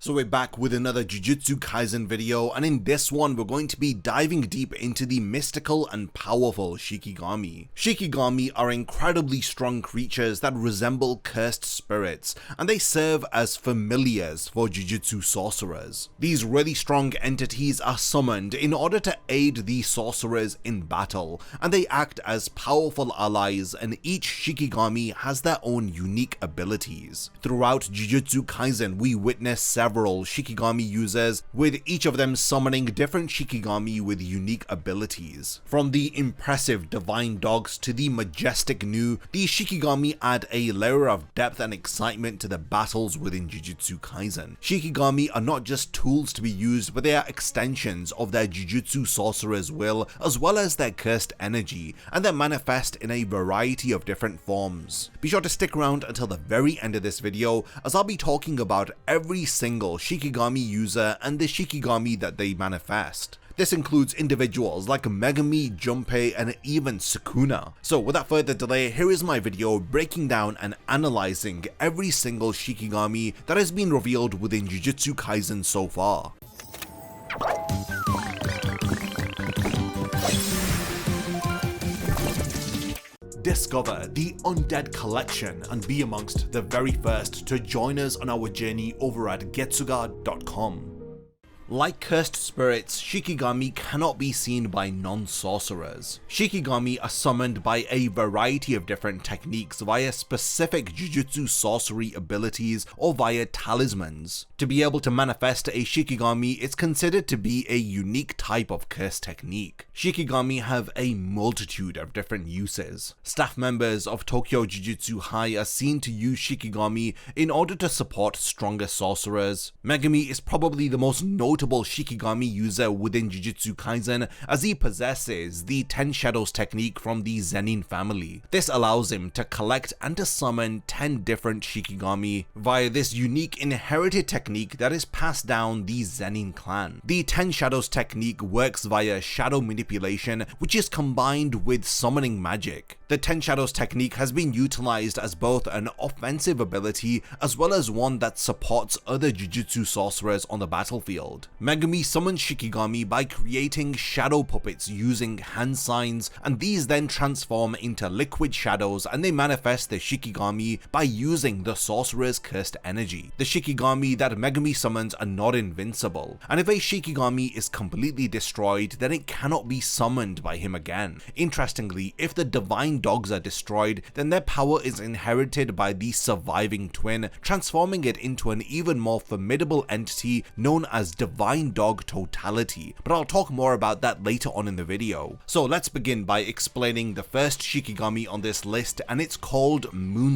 So we're back with another Jujutsu Kaisen video, and in this one we're going to be diving deep into the mystical and powerful Shikigami. Shikigami are incredibly strong creatures that resemble cursed spirits, and they serve as familiars for Jujutsu sorcerers. These really strong entities are summoned in order to aid the sorcerers in battle, and they act as powerful allies, and each Shikigami has their own unique abilities. Throughout Jujutsu Kaisen we witness several Shikigami users, with each of them summoning different Shikigami with unique abilities. From the impressive divine dogs to the majestic Nu, these Shikigami add a layer of depth and excitement to the battles within Jujutsu Kaisen. Shikigami are not just tools to be used, but they are extensions of their Jujutsu sorcerer's will, as well as their cursed energy, and they manifest in a variety of different forms. Be sure to stick around until the very end of this video, as I'll be talking about every single Shikigami user and the Shikigami that they manifest. This includes individuals like Megumi, Junpei, and even Sukuna. So without further delay, here is my video breaking down and analyzing every single Shikigami that has been revealed within Jujutsu Kaisen so far. Discover the Undead Collection and be amongst the very first to join us on our journey over at getsuga.com. Like cursed spirits, Shikigami cannot be seen by non-sorcerers. Shikigami are summoned by a variety of different techniques via specific Jujutsu sorcery abilities or via talismans. To be able to manifest a Shikigami, it's considered to be a unique type of curse technique. Shikigami have a multitude of different uses. Staff members of Tokyo Jujutsu High are seen to use Shikigami in order to support stronger sorcerers. Megumi is probably the most notable Shikigami user within Jujutsu Kaisen, as he possesses the 10 Shadows technique from the Zenin family. This allows him to collect and to summon 10 different Shikigami via this unique inherited technique that is passed down the Zenin clan. The 10 Shadows technique works via shadow manipulation, which is combined with summoning magic. The 10 Shadows technique has been utilized as both an offensive ability as well as one that supports other Jujutsu sorcerers on the battlefield. Megumi summons Shikigami by creating shadow puppets using hand signs, and these then transform into liquid shadows, and they manifest the Shikigami by using the sorcerer's cursed energy. The Shikigami that Megumi summons are not invincible, and if a Shikigami is completely destroyed, then it cannot be summoned by him again. Interestingly, if the divine dogs are destroyed, then their power is inherited by the surviving twin, transforming it into an even more formidable entity known as Divine Dog Totality, but I'll talk more about that later on in the video. So let's begin by explaining the first Shikigami on this list, and it's called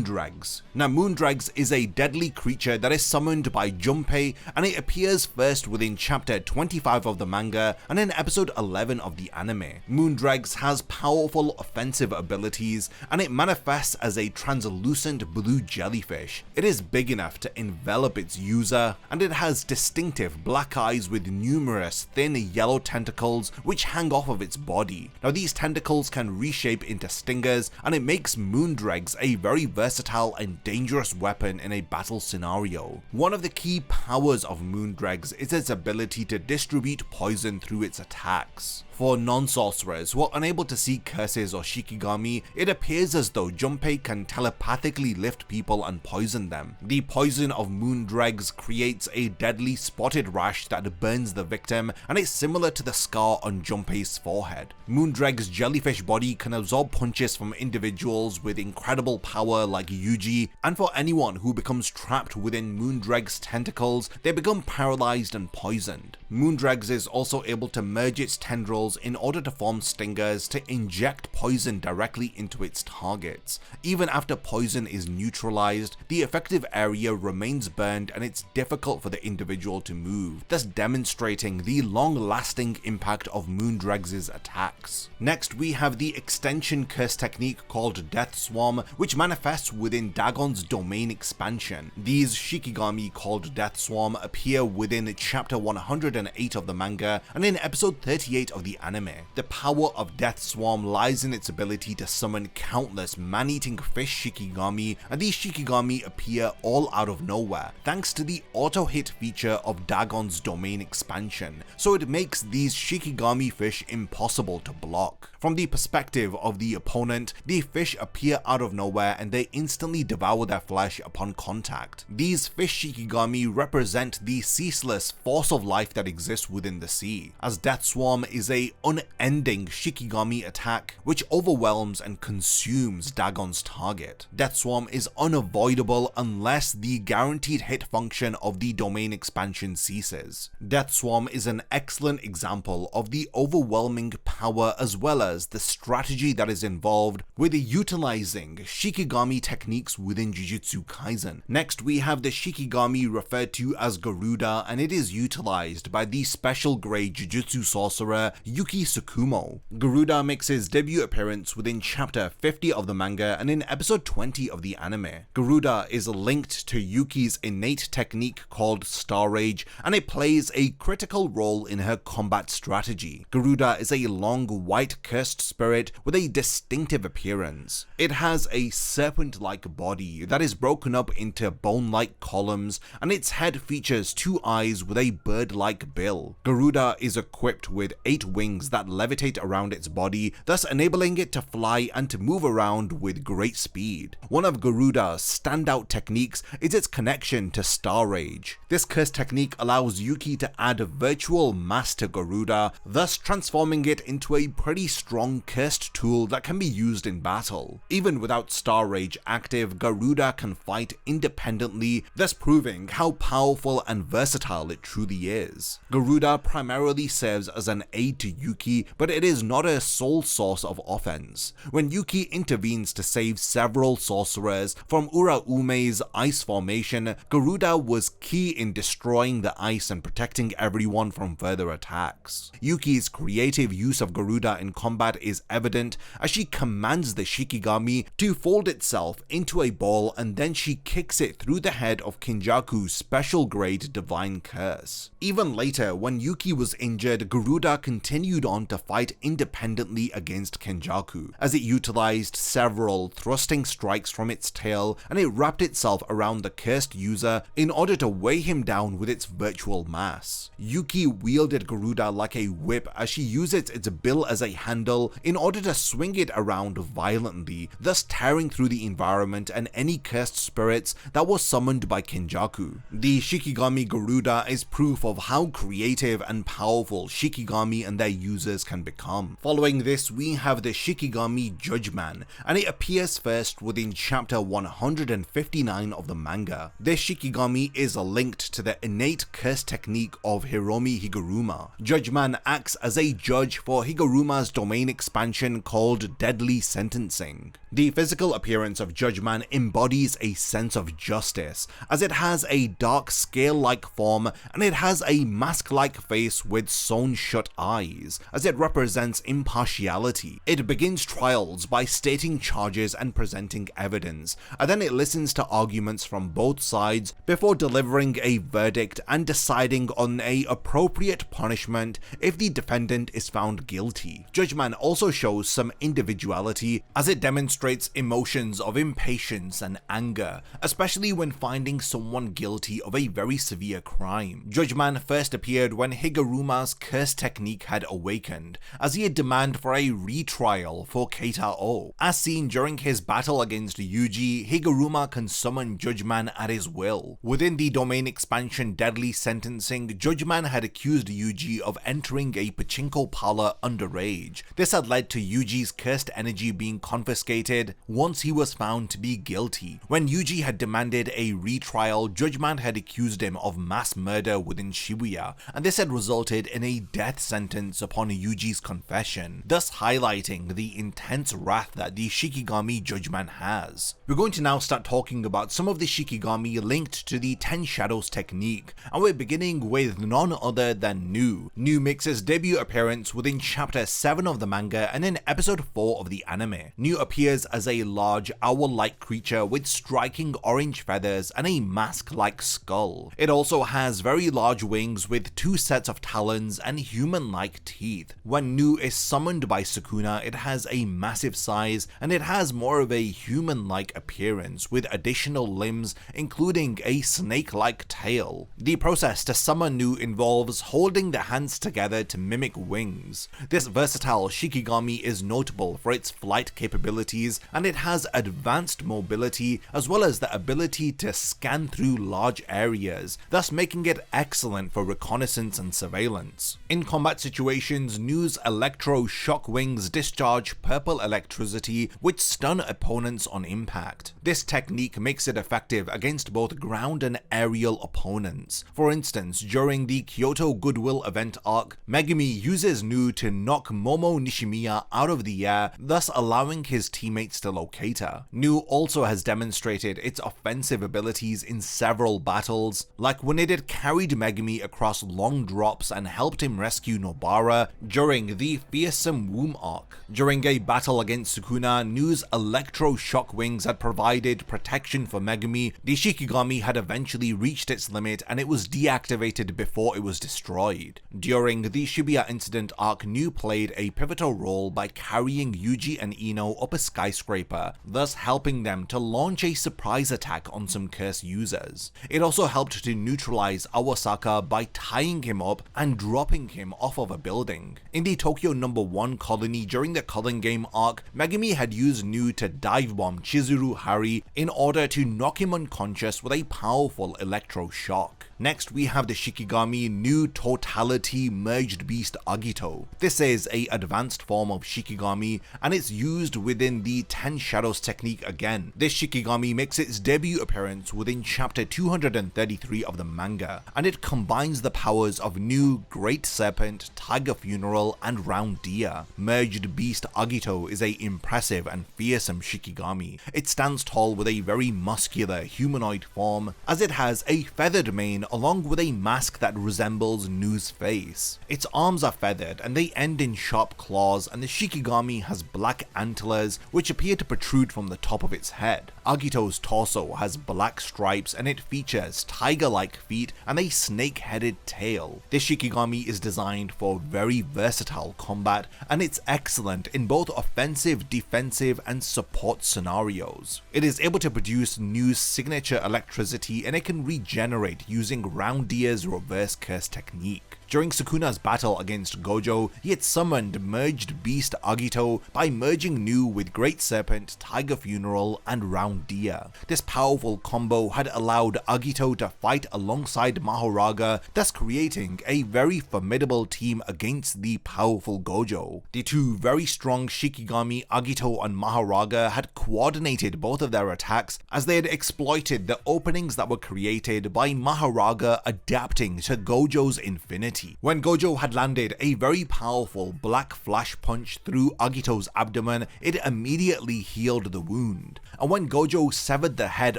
Dregs. Now Dregs is a deadly creature that is summoned by Junpei, and it appears first within chapter 25 of the manga and in episode 11 of the anime. Dregs has powerful offensive abilities, and it manifests as a translucent blue jellyfish. It is big enough to envelop its user, and it has distinctive black eyes with numerous thin yellow tentacles which hang off of its body. Now these tentacles can reshape into stingers, and it makes Dregs a very versatile and dangerous weapon in a battle scenario. One of the key powers of Dregs is its ability to distribute poison through its attacks. For non-sorcerers who are unable to see curses or Shikigami, it appears as though Junpei can telepathically lift people and poison them. The poison of Dregs creates a deadly spotted rash that burns the victim, and it's similar to the scar on Junpei's forehead. Dregs' jellyfish body can absorb punches from individuals with incredible power like Yuji, and for anyone who becomes trapped within Dregs' tentacles, they become paralyzed and poisoned. Dregs is also able to merge its tendrils in order to form stingers to inject poison directly into its targets. Even after poison is neutralized, the effective area remains burned, and it's difficult for the individual to move, thus demonstrating the long-lasting impact of Dregs' attacks. Next we have the extension curse technique called Death Swarm, which manifests within Dagon's domain expansion. These Shikigami called Death Swarm appear within chapter 108 of the manga and in episode 38 of the the anime. The power of Death Swarm lies in its ability to summon countless man-eating fish Shikigami, and these Shikigami appear all out of nowhere thanks to the auto-hit feature of Dagon's domain expansion, so it makes these Shikigami fish impossible to block. From the perspective of the opponent, the fish appear out of nowhere and they instantly devour their flesh upon contact. These fish Shikigami represent the ceaseless force of life that exists within the sea, as Death Swarm is a unending Shikigami attack which overwhelms and consumes Dagon's target. Death Swarm is unavoidable unless the guaranteed hit function of the domain expansion ceases. Death Swarm is an excellent example of the overwhelming power as well as the strategy that is involved with utilizing Shikigami techniques within Jujutsu Kaisen. Next, we have the Shikigami referred to as Garuda, and it is utilized by the special grade Jujutsu sorcerer Yuki Tsukumo. Garuda makes his debut appearance within chapter 50 of the manga and in episode 20 of the anime. Garuda is linked to Yuki's innate technique called Star Rage, and it plays a critical role in her combat strategy. Garuda is a long white cursed spirit with a distinctive appearance. It has a serpent-like body that is broken up into bone-like columns, and its head features 2 eyes with a bird-like bill. Garuda is equipped with 8 wings that levitate around its body, thus enabling it to fly and to move around with great speed. One of Garuda's standout techniques is its connection to Star Rage. This curse technique allows Yuki to add virtual mass to Garuda, thus transforming it into a pretty strong cursed tool that can be used in battle. Even without Star Rage active, Garuda can fight independently, thus proving how powerful and versatile it truly is. Garuda primarily serves as an aid to Yuki, but it is not a sole source of offense. When Yuki intervenes to save several sorcerers from Uraume's ice formation, Garuda was key in destroying the ice and protecting everyone from further attacks. Yuki's creative use of Garuda in combat is evident as she commands the Shikigami to fold itself into a ball, and then she kicks it through the head of Kinjaku's special grade divine curse. Even later, when Yuki was injured, Garuda continued on to fight independently against Kinjaku, as it utilized several thrusting strikes from its tail, and it wrapped itself around the cursed user in order to weigh him down with its virtual mass. Yuki wielded Garuda like a whip as she uses its bill as a handle in order to swing it around violently, thus tearing through the environment and any cursed spirits that were summoned by Kinjaku. The Shikigami Garuda is proof of how creative and powerful Shikigami and their users can become. Following this, we have the Shikigami Judgeman, and it appears first within chapter 159 of the manga. This Shikigami is linked to the innate curse technique of Hiromi Higuruma. Judgeman acts as a judge for Higuruma's domain expansion called Deadly Sentencing. The physical appearance of Judgeman embodies a sense of justice, as it has a dark scale-like form and it has a mask-like face with sewn-shut eyes, as it represents impartiality. It begins trials by stating charges and presenting evidence, and then it listens to arguments from both sides before delivering a verdict and deciding on an appropriate punishment if the defendant is found guilty. Judgeman also shows some individuality as it demonstrates emotions of impatience and anger, especially when finding someone guilty of a very severe crime. Judgeman first appeared when Higuruma's curse technique had awakened, as he had demanded for a retrial for Keita-O. As seen during his battle against Yuji, Higuruma can summon Judgeman at his will. Within the domain expansion Deadly Sentencing, Judgeman had accused Yuji of entering a pachinko parlor underage. This had led to Yuji's cursed energy being confiscated once he was found to be guilty. When Yuji had demanded a retrial, Judgeman had accused him of mass murder within Shibuya, and this had resulted in a death sentence upon Yuji's confession, thus highlighting the intense wrath that the Shikigami Judgeman has. We're going to now start talking about some of the Shikigami linked to the 10 Shadows technique, and we're beginning with none other than Nu. Nu makes his debut appearance within chapter 7 of the manga and in episode 4 of the anime. Nu appears as a large owl-like creature with striking orange feathers and a mask-like skull. It also has very large wings with 2 sets of talons and human-like teeth. When Nu is summoned by Sukuna, it has a massive size and it has more of a human-like appearance with additional limbs including a snake-like tail. The process to summon Nu involves holding the hands together to mimic wings. This versatile Shikigami is notable for its flight capabilities and it has advanced mobility as well as the ability to scan through large areas, thus making it excellent for reconnaissance and surveillance. In combat situations, Nu's electro shock wings discharge purple electricity which stun opponents on impact. This technique makes it effective against both ground and aerial opponents. For instance, during the Kyoto Goodwill event arc, Megumi uses Nu to knock Momo Nishimiya out of the air, thus allowing his teammates to locate her. Nu also has demonstrated its offensive abilities in several battles, like when it had carried Megumi across long drops and helped him rescue Nobara during the Fearsome Womb arc. During a battle against Sukuna, Nu's electro shock wings had provided protection for Megumi. The Shikigami had eventually reached its limit and it was deactivated before it was destroyed. During the Shibuya incident arc, Nu played a pivotal role by carrying Yuji and Ino up a skyscraper, thus helping them to launch a surprise attack on some curse users. It also helped to neutralize Awasaka by tying him up and dropping him off of a building. In the Tokyo No. 1 colony during the Culling Game arc, Megumi had used Nu to dive bomb Chizuru Hari in order to knock him unconscious with a powerful electro shock. Next we have the Shikigami Nu Totality Merged Beast Agito. This is a advanced form of Shikigami and it's used within the 10 Shadows technique again. This Shikigami makes its debut appearance within chapter 233 of the manga, and it combines the powers of Nu, Great Serpent, Tiger Funeral, and Round Deer. Merged Beast Agito is a impressive and fearsome Shikigami. It stands tall with a very muscular humanoid form, as it has a feathered mane along with a mask that resembles Nu's face. Its arms are feathered and they end in sharp claws, and the Shikigami has black antlers which appear to protrude from the top of its head. Agito's torso has black stripes and it features tiger-like feet and a snake-headed tail. This Shikigami is designed for very versatile combat and it's excellent in both offensive, defensive, and support scenarios. It is able to produce Nu's signature electricity and it can regenerate using Round Deer's reverse curse technique. During Sukuna's battle against Gojo, he had summoned Merged Beast Agito by merging Nu with Great Serpent, Tiger Funeral, and Round Deer. This powerful combo had allowed Agito to fight alongside Mahoraga, thus creating a very formidable team against the powerful Gojo. The two very strong Shikigami, Agito and Mahoraga, had coordinated both of their attacks as they had exploited the openings that were created by Mahoraga adapting to Gojo's infinity. When Gojo had landed a very powerful black flash punch through Agito's abdomen, it immediately healed the wound. And when Gojo severed the head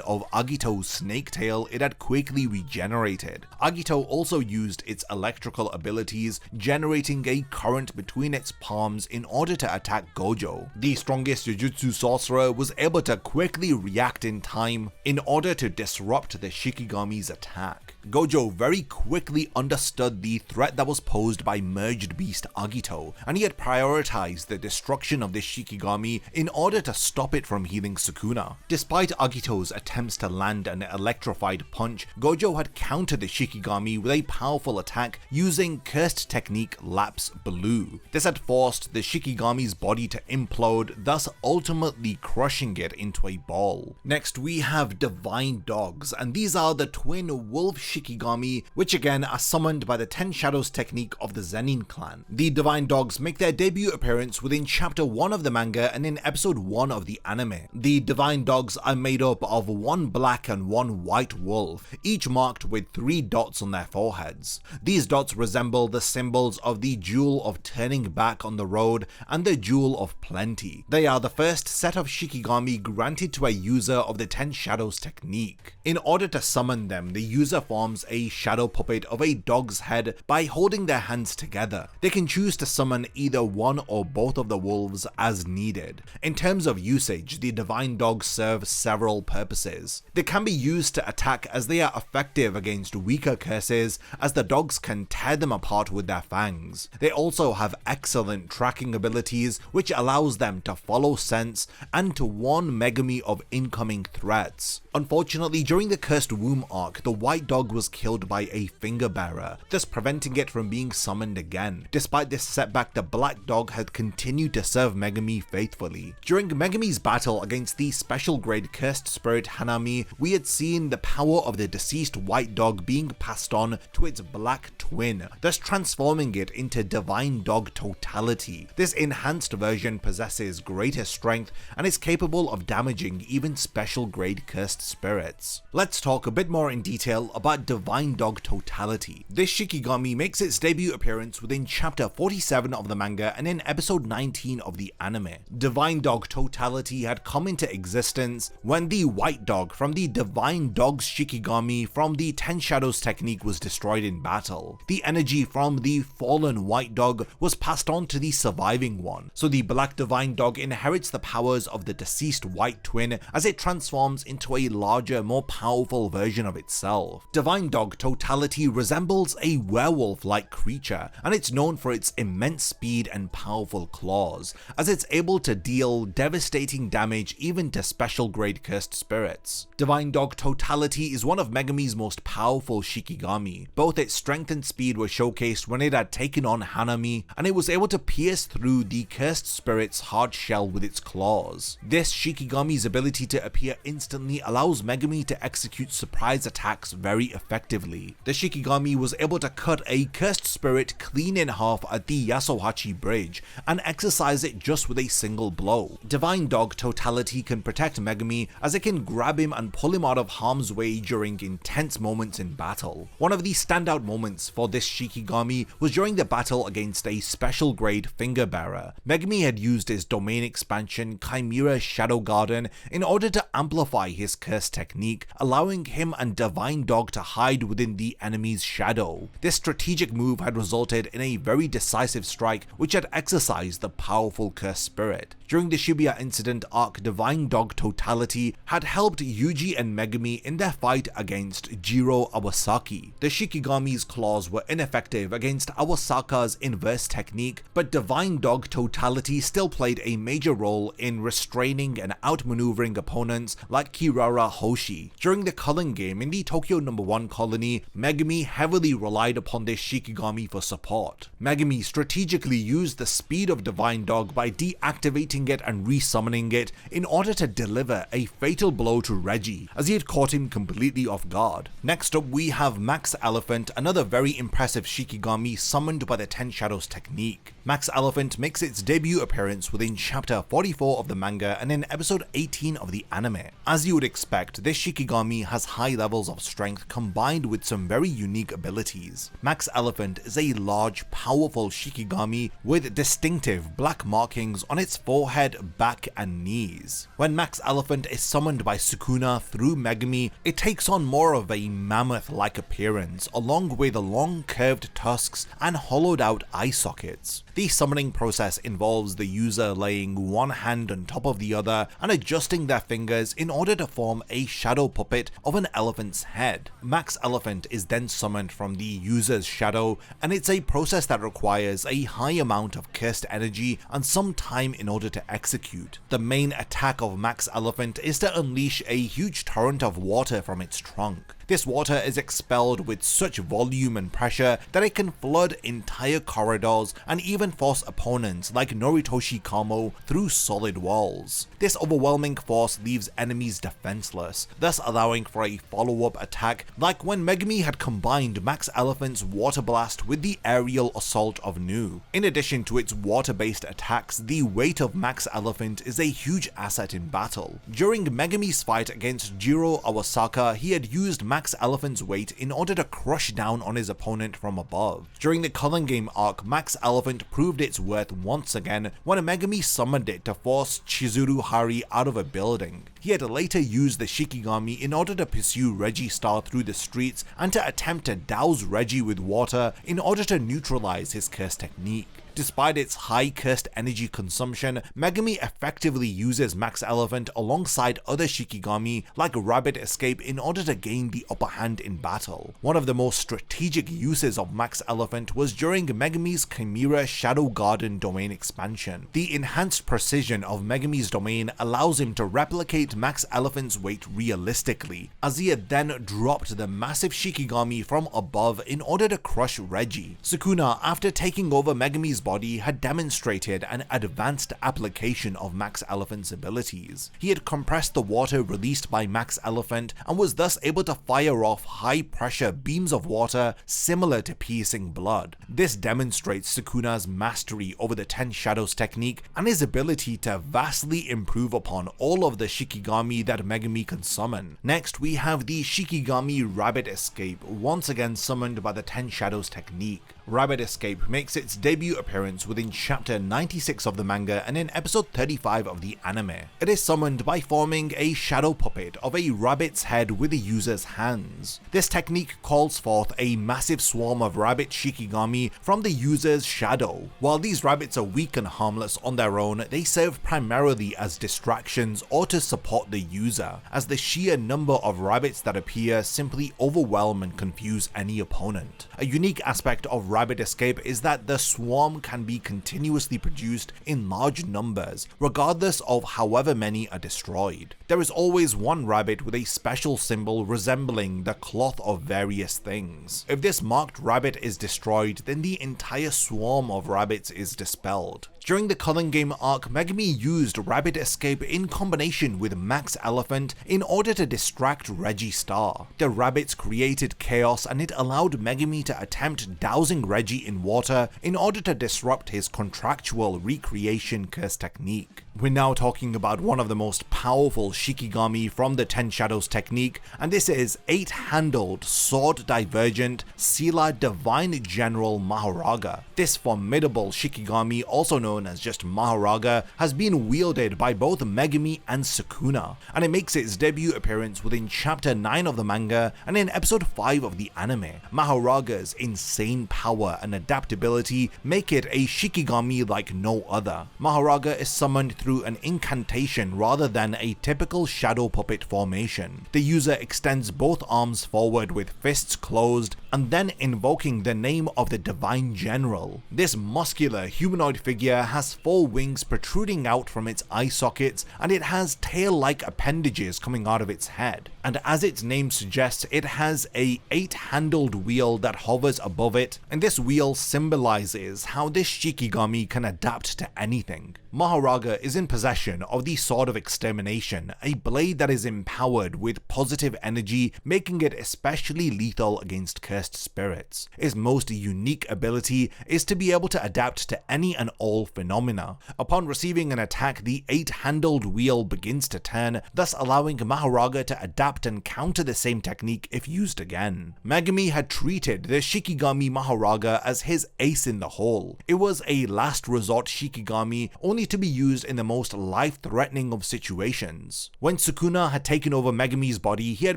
of Agito's snake tail, it had quickly regenerated. Agito also used its electrical abilities, generating a current between its palms in order to attack Gojo. The strongest Jujutsu sorcerer was able to quickly react in time in order to disrupt the Shikigami's attack. Gojo very quickly understood the threat that was posed by Merged Beast Agito, and he had prioritized the destruction of this Shikigami in order to stop it from healing Sukuna. Despite Agito's attempts to land an electrified punch, Gojo had countered the Shikigami with a powerful attack using cursed technique Lapse Blue. This had forced the Shikigami's body to implode, thus ultimately crushing it into a ball. Next we have Divine Dogs, and these are the twin wolf Shikigami, which again are summoned by the 10 Shadows technique of the Zenin clan. The Divine Dogs make their debut appearance within chapter 1 of the manga and in episode 1 of the anime. The Divine Dogs are made up of one black and one white wolf, each marked with 3 dots on their foreheads. These dots resemble the symbols of the Jewel of Turning Back on the Road and the Jewel of Plenty. They are the first set of Shikigami granted to a user of the 10 Shadows technique. In order to summon them, the user forms forms a shadow puppet of a dog's head by holding their hands together. They can choose to summon either one or both of the wolves as needed. In terms of usage, the divine dogs serve several purposes. They can be used to attack as they are effective against weaker curses, as the dogs can tear them apart with their fangs. They also have excellent tracking abilities, which allows them to follow scents and to warn Megami of incoming threats. Unfortunately, during the Cursed Womb arc, the white dog was killed by a finger bearer, thus preventing it from being summoned again. Despite this setback, the black dog had continued to serve Megami faithfully. During Megami's battle against the special grade cursed spirit Hanami, we had seen the power of the deceased white dog being passed on to its black twin, thus transforming it into divine dog Totality. This enhanced version possesses greater strength and is capable of damaging even special grade cursed spirits. Let's talk a bit more in detail about divine dog Totality. This Shikigami makes its debut appearance within chapter 47 of the manga and in episode 19 of the anime. Divine dog Totality had come into existence when the white dog from the divine dog's Shikigami from the 10 Shadows technique was destroyed in battle. The energy from the fallen white dog was passed on to the surviving one, so the black divine dog inherits the powers of the deceased white twin as it transforms into a larger, more powerful version of itself. Divine dog Totality resembles a werewolf-like creature, and it's known for its immense speed and powerful claws, as it's able to deal devastating damage even to special grade cursed spirits. Divine dog Totality is one of Megami's most powerful Shikigami. Both its strength and speed were showcased when it had taken on Hanami, and it was able to pierce through the cursed spirit's hard shell with its claws. This Shikigami's ability to appear instantly allows Megami to execute surprise attacks very effectively. The Shikigami was able to cut a cursed spirit clean in half at the Yasuhachi bridge and exercise it just with a single blow. Divine dog Totality can protect Megami as it can grab him and pull him out of harm's way during intense moments in battle. One of the standout moments for this Shikigami was during the battle against a special grade finger bearer. Megami had used his domain expansion Chimera Shadow Garden in order to amplify his curse technique, allowing him and Divine Dog to hide within the enemy's shadow. This strategic move had resulted in a very decisive strike which had exorcised the powerful cursed spirit. During the Shibuya incident arc, Divine Dog Totality had helped Yuji and Megami in their fight against Jiro Awasaki. The Shikigami's claws were ineffective against Awasaka's inverse technique, but Divine Dog Totality still played a major role in restraining and outmaneuvering opponents like Kirara Hoshi. During the culling game in the Tokyo No. 1 colony, Megami heavily relied upon this Shikigami for support. Megami strategically used the speed of Divine Dog by deactivating it and resummoning it in order to deliver a fatal blow to Reggie, as he had caught him completely off guard. Next up we have Max Elephant, another very impressive Shikigami summoned by the 10 Shadows technique. Max Elephant makes its debut appearance within chapter 44 of the manga and in episode 18 of the anime. As you would expect, this Shikigami has high levels of strength combined with some very unique abilities. Max Elephant is a large, powerful Shikigami with distinctive black markings on its forehead, back and knees. When Max Elephant is summoned by Sukuna through Megami, it takes on more of a mammoth-like appearance, along with long curved tusks and hollowed out eye sockets. The summoning process involves the user laying one hand on top of the other and adjusting their fingers in order to form a shadow puppet of an elephant's head. Max Elephant is then summoned from the user's shadow, and it's a process that requires a high amount of cursed energy and some time in order to execute. The main attack of Max Elephant is to unleash a huge torrent of water from its trunk. This water is expelled with such volume and pressure that it can flood entire corridors and even force opponents like Noritoshi Kamo through solid walls. This overwhelming force leaves enemies defenseless, thus allowing for a follow-up attack like when Megami had combined Max Elephant's Water Blast with the Aerial Assault of Nu. In addition to its water-based attacks, the weight of Max Elephant is a huge asset in battle. During Megami's fight against Jiro Awasaka, he had used Max max elephant's weight in order to crush down on his opponent from above. During the Culling Game arc, Max Elephant proved its worth once again when a Megami summoned it to force Chizuru Hari out of a building. He had later used the Shikigami in order to pursue Registar through the streets and to attempt to douse Regi with water in order to neutralize his curse technique. Despite its high cursed energy consumption, Megami effectively uses Max Elephant alongside other Shikigami like Rabbit Escape in order to gain the upper hand in battle. One of the most strategic uses of Max Elephant was during Megami's Chimera Shadow Garden domain expansion. The enhanced precision of Megami's domain allows him to replicate Max Elephant's weight realistically, as he had then dropped the massive Shikigami from above in order to crush Regi. Sukuna, after taking over Megami's body, had demonstrated an advanced application of Max Elephant's abilities. He had compressed the water released by Max Elephant and was thus able to fire off high pressure beams of water similar to piercing blood. This demonstrates Sukuna's mastery over the 10 Shadows technique and his ability to vastly improve upon all of the Shikigami that Megami can summon. Next, we have the Shikigami Rabbit Escape, once again summoned by the 10 Shadows technique. Rabbit Escape makes its debut appearance within chapter 96 of the manga and in episode 35 of the anime. It is summoned by forming a shadow puppet of a rabbit's head with the user's hands. This technique calls forth a massive swarm of rabbit Shikigami from the user's shadow. While these rabbits are weak and harmless on their own, they serve primarily as distractions or to support the user, as the sheer number of rabbits that appear simply overwhelm and confuse any opponent. A unique aspect of Rabbit Escape is that the swarm can be continuously produced in large numbers, regardless of however many are destroyed. There is always one rabbit with a special symbol resembling the cloth of various things. If this marked rabbit is destroyed, then the entire swarm of rabbits is dispelled. During the Culling Game arc, Megami used Rabbit Escape in combination with Max Elephant in order to distract Registar. The rabbits created chaos and it allowed Megami to attempt dousing Regi in water in order to disrupt his contractual recreation curse technique. We're now talking about one of the most powerful Shikigami from the 10 Shadows technique, and this is 8-handled Sword Divergent Sila Divine General Mahoraga. This formidable Shikigami, also known as just Mahoraga, has been wielded by both Megami and Sukuna, and it makes its debut appearance within chapter 9 of the manga and in episode 5 of the anime. Mahoraga's insane power and adaptability make it a Shikigami like no other. Mahoraga is summoned through an incantation rather than a typical shadow puppet formation. The user extends both arms forward with fists closed and then invoking the name of the Divine General. This muscular humanoid figure has 4 wings protruding out from its eye sockets and it has tail-like appendages coming out of its head. And as its name suggests, it has a 8-handled wheel that hovers above it, and this wheel symbolizes how this Shikigami can adapt to anything. Mahoraga is in possession of the Sword of Extermination, a blade that is empowered with positive energy, making it especially lethal against cursed spirits. Its most unique ability is to be able to adapt to any and all phenomena. Upon receiving an attack, the 8-handled wheel begins to turn, thus allowing Mahoraga to adapt and counter the same technique if used again. Megami had treated the Shikigami Mahoraga as his ace in the hole. It was a last resort Shikigami, only to be used in the most life-threatening of situations. When Sukuna had taken over Megami's body, he had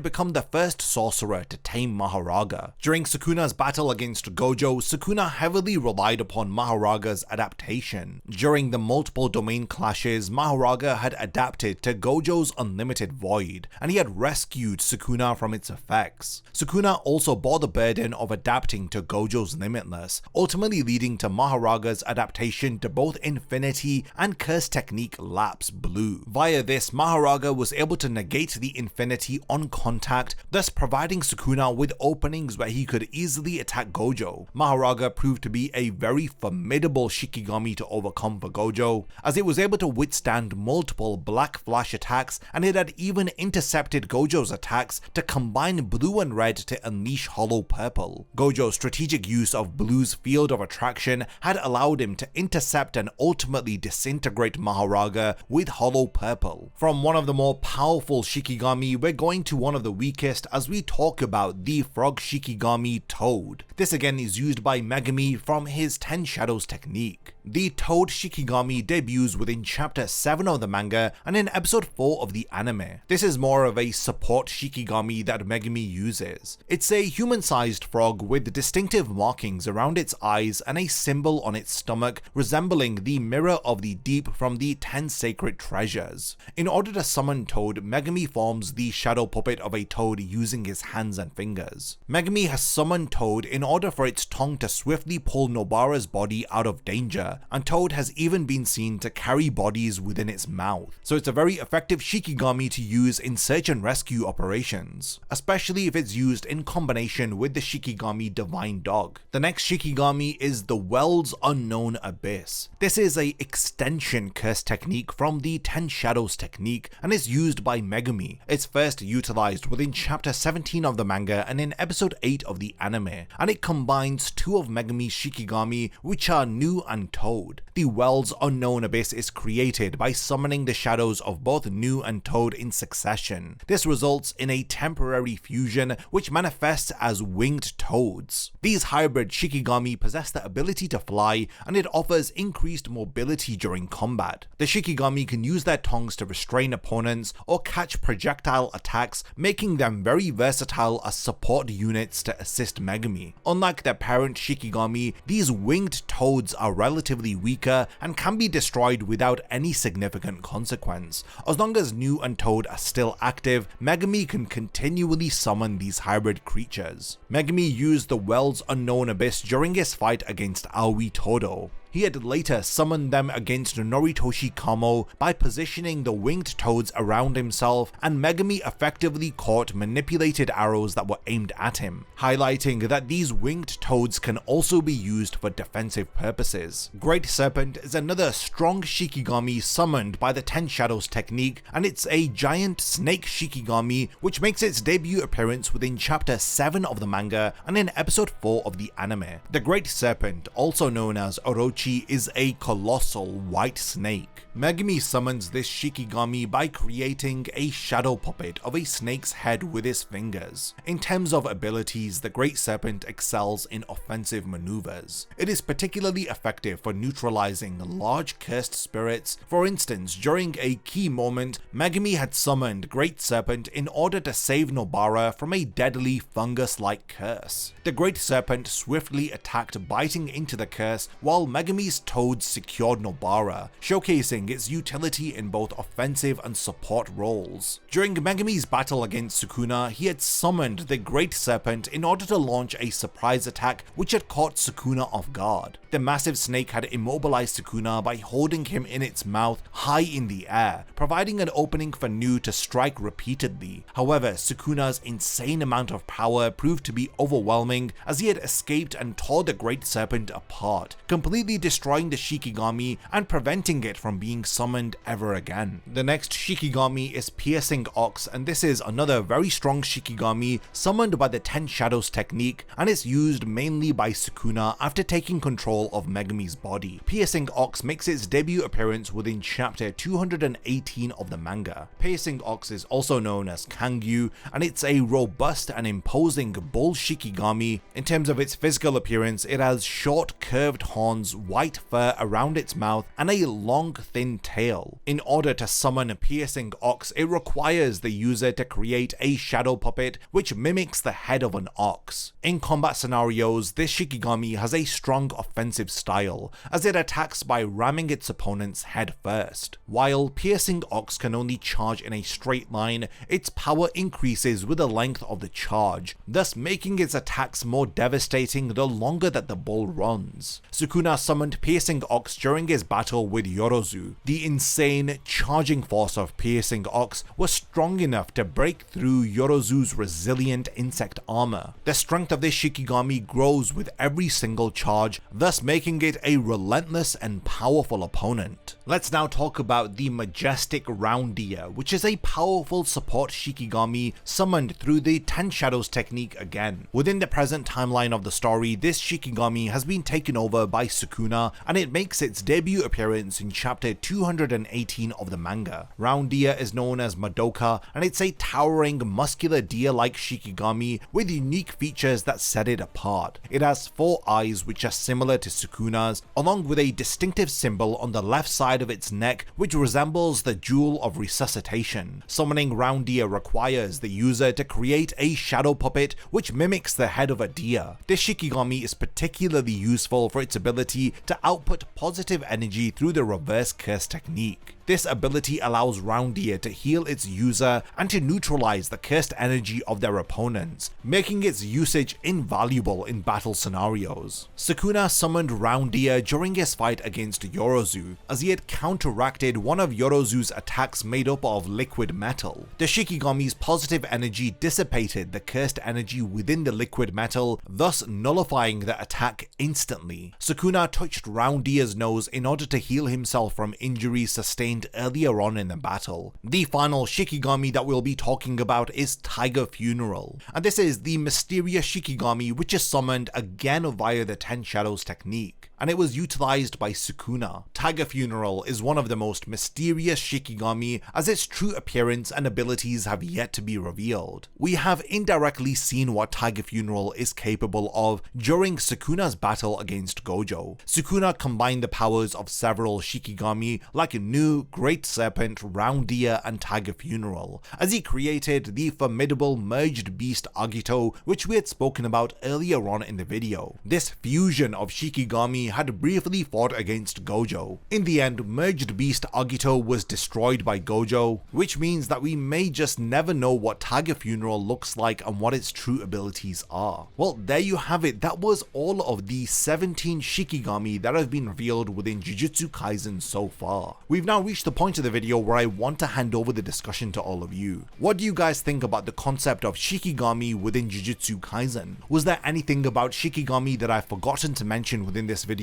become the first sorcerer to tame Mahoraga. During Sukuna's battle against Gojo, Sukuna heavily relied upon Mahoraga's adaptation. During the multiple domain clashes, Mahoraga had adapted to Gojo's unlimited void, and he had rescued Sukuna from its effects. Sukuna also bore the burden of adapting to Gojo's limitless, ultimately leading to Mahoraga's adaptation to both infinity and curse technique Lapse Blue. Via this, Mahoraga was able to negate the infinity on contact, thus providing Sukuna with openings where he could easily attack Gojo. Mahoraga proved to be a very formidable Shikigami to overcome for Gojo, as it was able to withstand multiple Black Flash attacks, and it had even intercepted Gojo's attacks to combine blue and red to unleash Hollow Purple. Gojo's strategic use of blue's field of attraction had allowed him to intercept and ultimately disintegrate Mahoraga with Hollow Purple. From one of the more powerful Shikigami, we're going to one of the weakest as we talk about the Frog Shikigami Toad. This again is used by Megumi from his 10 Shadows technique. The Toad Shikigami debuts within chapter 7 of the manga and in episode 4 of the anime. This is more of a support Shikigami that Megumi uses. It's a human-sized frog with distinctive markings around its eyes and a symbol on its stomach resembling the Mirror of the Deep from the 10 Sacred Treasures. In order to summon Toad, Megumi forms the shadow puppet of a toad using his hands and fingers. Megumi has summoned Toad in order for its tongue to swiftly pull Nobara's body out of danger, and Toad has even been seen to carry bodies within its mouth, so it's a very effective Shikigami to use in search and rescue operations, especially if it's used in combination with the Shikigami Divine Dog. The next Shikigami is the World's Unknown Abyss. This is a extension curse technique from the 10 Shadows technique and is used by Megumi. It's first utilized within chapter 17 of the manga and in episode 8 of the anime, and it combines two of Megumi's Shikigami, which are Nu and Toad. The World's Unknown Abyss is created by summoning the shadows of both Nu and Toad in succession. This results in a temporary fusion which manifests as winged toads. These hybrid Shikigami possess the ability to fly, and it offers increased mobility during combat. The Shikigami can use their tongues to restrain opponents or catch projectile attacks, making them very versatile as support units to assist Megumi. Unlike their parent Shikigami, these winged toads are relatively weaker and can be destroyed without any significant consequence. As long as Nu and Toad are still active, Megumi can continually summon these hybrid creatures. Megumi used the World's Unknown Abyss during his fight against Aoi Todo. He had later summoned them against Noritoshi Kamo by positioning the winged toads around himself, and Megumi effectively caught manipulated arrows that were aimed at him, highlighting that these winged toads can also be used for defensive purposes. Great Serpent is another strong Shikigami summoned by the 10 Shadows technique, and it's a giant snake Shikigami which makes its debut appearance within chapter 7 of the manga and in episode 4 of the anime. The Great Serpent, also known as Orochi, is a colossal white snake. Megumi summons this Shikigami by creating a shadow puppet of a snake's head with his fingers. In terms of abilities, the Great Serpent excels in offensive maneuvers. It is particularly effective for neutralizing large cursed spirits. For instance, during a key moment, Megumi had summoned Great Serpent in order to save Nobara from a deadly fungus-like curse. The Great Serpent swiftly attacked, biting into the curse, while Megumi's toads secured Nobara, showcasing its utility in both offensive and support roles. During Megumi's battle against Sukuna, he had summoned the Great Serpent in order to launch a surprise attack which had caught Sukuna off guard. The massive snake had immobilized Sukuna by holding him in its mouth high in the air, providing an opening for Nu to strike repeatedly. However, Sukuna's insane amount of power proved to be overwhelming as he had escaped and tore the Great Serpent apart, completely destroying the Shikigami and preventing it from being summoned ever again. The next Shikigami is Piercing Ox, and this is another very strong Shikigami summoned by the 10 Shadows technique, and is used mainly by Sukuna after taking control of Megumi's body. Piercing Ox makes its debut appearance within chapter 218 of the manga. Piercing Ox is also known as Kangyu, and it's a robust and imposing bull Shikigami. In terms of its physical appearance, it has short curved horns, white fur around its mouth, and a long thin tail. In order to summon a Piercing Ox, it requires the user to create a shadow puppet which mimics the head of an ox. In combat scenarios, this Shikigami has a strong offensive style, as it attacks by ramming its opponent's head first. While Piercing Ox can only charge in a straight line, its power increases with the length of the charge, thus making its attacks more devastating the longer that the bull runs. Sukuna summons summoned Piercing Ox during his battle with Yorozu. The insane, charging force of Piercing Ox was strong enough to break through Yorozu's resilient insect armor. The strength of this Shikigami grows with every single charge, thus making it a relentless and powerful opponent. Let's now talk about the majestic Roundia, which is a powerful support Shikigami summoned through the 10 Shadows technique again. Within the present timeline of the story, this Shikigami has been taken over by Sukuna, and it makes its debut appearance in chapter 218 of the manga. Roundia is known as Madoka, and it's a towering, muscular deer-like Shikigami with unique features that set it apart. It has 4 eyes which are similar to Sukuna's, along with a distinctive symbol on the left side of its neck which resembles the Jewel of Resuscitation. Summoning Roundia requires the user to create a shadow puppet which mimics the head of a deer. This Shikigami is particularly useful for its ability to output positive energy through the reverse curse technique. This ability allows Roundia to heal its user and to neutralize the cursed energy of their opponents, making its usage invaluable in battle scenarios. Sukuna summoned Roundia during his fight against Yorozu, as he had counteracted one of Yorozu's attacks made up of liquid metal. The Shikigami's positive energy dissipated the cursed energy within the liquid metal, thus nullifying the attack instantly. Sukuna touched Roundia's nose in order to heal himself from injuries sustained earlier on in the battle. The final Shikigami that we'll be talking about is Tiger Funeral, and this is the mysterious Shikigami which is summoned again via the 10 Shadows technique, and it was utilized by Sukuna. Tiger Funeral is one of the most mysterious Shikigami, as its true appearance and abilities have yet to be revealed. We have indirectly seen what Tiger Funeral is capable of during Sukuna's battle against Gojo. Sukuna combined the powers of several Shikigami like Nu, Great Serpent, Roundia, and Tiger Funeral, as he created the formidable Merged Beast Agito, which we had spoken about earlier on in the video. This fusion of Shikigami had briefly fought against Gojo. In the end, Merged Beast Agito was destroyed by Gojo, which means that we may just never know what Tiger Funeral looks like and what its true abilities are. Well, there you have it. That was all of the 17 Shikigami that have been revealed within Jujutsu Kaisen so far. We've now reached the point of the video where I want to hand over the discussion to all of you. What do you guys think about the concept of Shikigami within Jujutsu Kaisen? Was there anything about Shikigami that I've forgotten to mention within this video?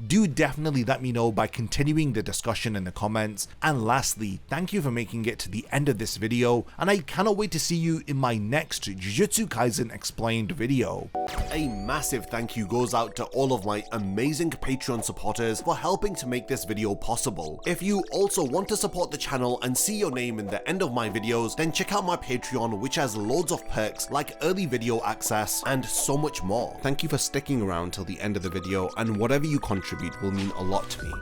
Do definitely let me know by continuing the discussion in the comments. And lastly, thank you for making it to the end of this video, and I cannot wait to see you in my next Jujutsu Kaisen Explained video. A massive thank you goes out to all of my amazing Patreon supporters for helping to make this video possible. If you also want to support the channel and see your name in the end of my videos, then check out my Patreon, which has loads of perks like early video access and so much more. Thank you for sticking around till the end of the video, and whatever you contribute will mean a lot to me.